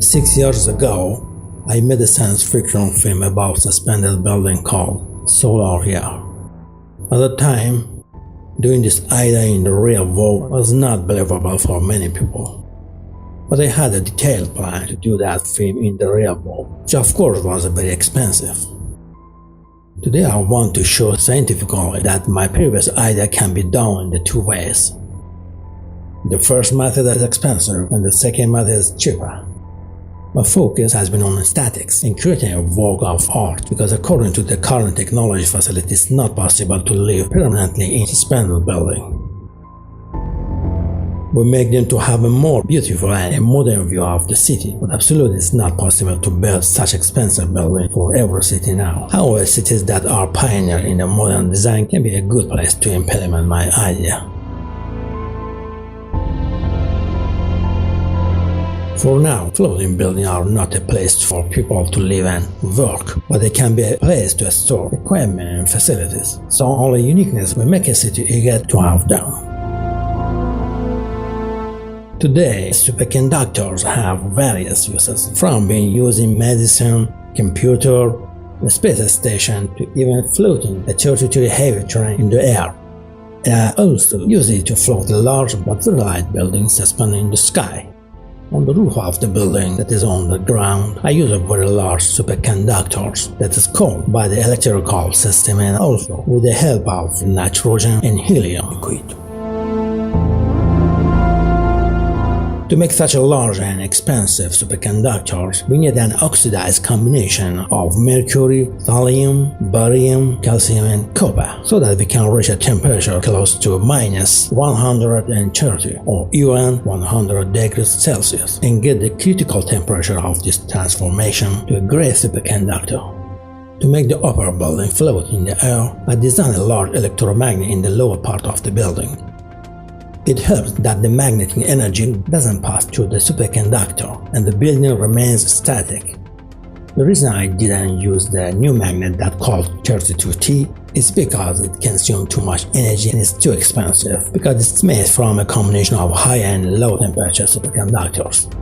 6 years ago, I made a science fiction film about a suspended building called Solar Here. At the time, doing this idea in the real world was not believable for many people. But I had a detailed plan to do that film in the real world, which of course was very expensive. Today I want to show scientifically that my previous idea can be done in the two ways. The first method is expensive and the second method is cheaper. My focus has been on statics and creating a work of art because according to the current technology facility it's not possible to live permanently in a suspended building. We make them to have a more beautiful and a modern view of the city, but absolutely it's not possible to build such expensive building for every city now. However, cities that are pioneer in a modern design can be a good place to implement my idea. For now, floating buildings are not a place for people to live and work, but they can be a place to store equipment and facilities. So only uniqueness will make a city eager to have them. Today, superconductors have various uses, from being used in medicine, computer, a space station, to even floating a 32 heavy train in the air. I also use it to float large but very light buildings suspended in the sky. On the roof of the building that is on the ground, I use a very large superconductor that is cooled by the electrical system and also with the help of nitrogen and helium liquid. To make such a large and expensive superconductor, we need an oxidized combination of mercury, thallium, barium, calcium and copper, so that we can reach a temperature close to minus 130 or even 100 degrees Celsius and get the critical temperature of this transformation to a gray superconductor. To make the upper building float in the air, I designed a large electromagnet in the lower part of the building. It helps that the magnetic energy doesn't pass through the superconductor and the building remains static. The reason I didn't use the new magnet that called 32T is because it consumes too much energy and is too expensive because it's made from a combination of high and low temperature superconductors.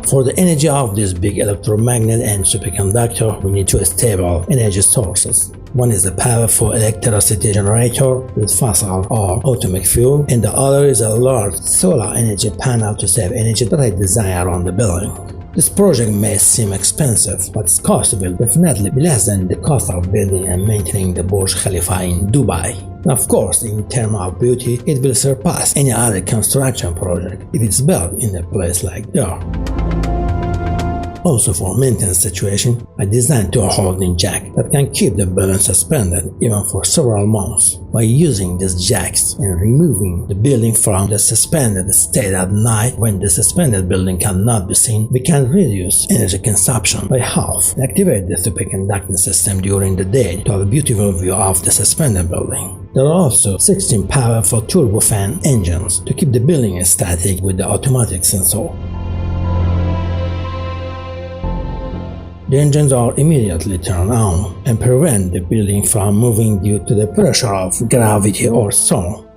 For the energy of this big electromagnet and superconductor, we need two stable energy sources. One is a powerful electricity generator with fossil or atomic fuel, and the other is a large solar energy panel to save energy that I designed around the building. This project may seem expensive, but its cost will definitely be less than the cost of building and maintaining the Burj Khalifa in Dubai. And of course, in terms of beauty, it will surpass any other construction project if it's built in a place like that. Also for maintenance situation, I designed two holding jacks that can keep the building suspended even for several months. By using these jacks and removing the building from the suspended state at night when the suspended building cannot be seen, we can reduce energy consumption by half and activate the superconducting system during the day to have a beautiful view of the suspended building. There are also 16 powerful turbofan engines to keep the building static with the automatic sensor. The engines are immediately turned on and prevent the building from moving due to the pressure of gravity or so.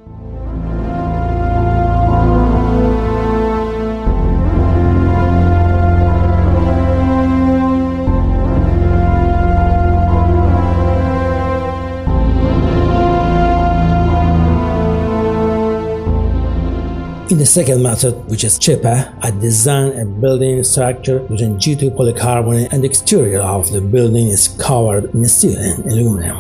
In the second method, which is cheaper, I designed a building structure using G2 polycarbonate and the exterior of the building is covered in steel and aluminum.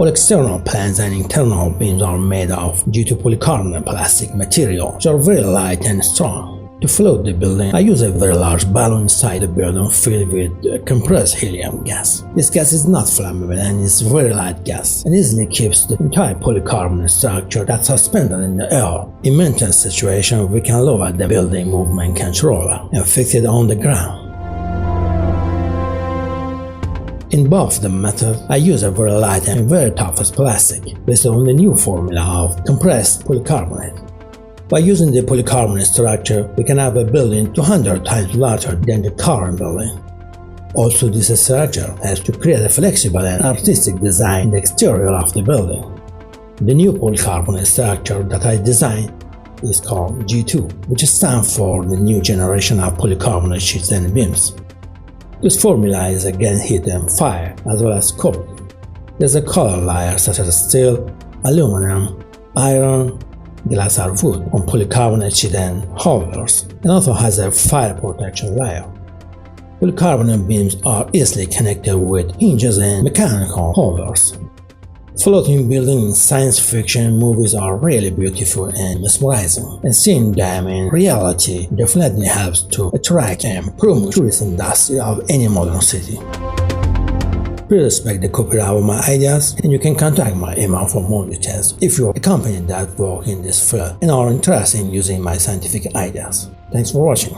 All external planes and internal beams are made of G2 polycarbonate plastic material, which are very light and strong. To float the building, I use a very large balloon inside the building filled with compressed helium gas. This gas is not flammable and is very light gas and easily keeps the entire polycarbonate structure that's suspended in the air. In maintenance situation, we can lower the building movement controller and fix it on the ground. In both the method, I use a very light and very tough plastic based on the new formula of compressed polycarbonate. By using the polycarbonate structure, we can have a building 200 times larger than the current building. Also, this structure has to create a flexible and artistic design in the exterior of the building. The new polycarbonate structure that I designed is called G2, which stands for the new generation of polycarbonate sheets and beams. This formula is against heat and fire, as well as cold. There's a color layer such as steel, aluminum, iron, glass or wood on polycarbonate sheet and holders, and also has a fire protection layer. Polycarbonate beams are easily connected with hinges and mechanical holders. Floating buildings in science fiction movies are really beautiful and mesmerizing, and seeing them in reality definitely helps to attract and promote tourist industry of any modern city. Please respect the copyright of my ideas, and you can contact my email for more details if you're a company that works in this field and are interested in using my scientific ideas. Thanks for watching.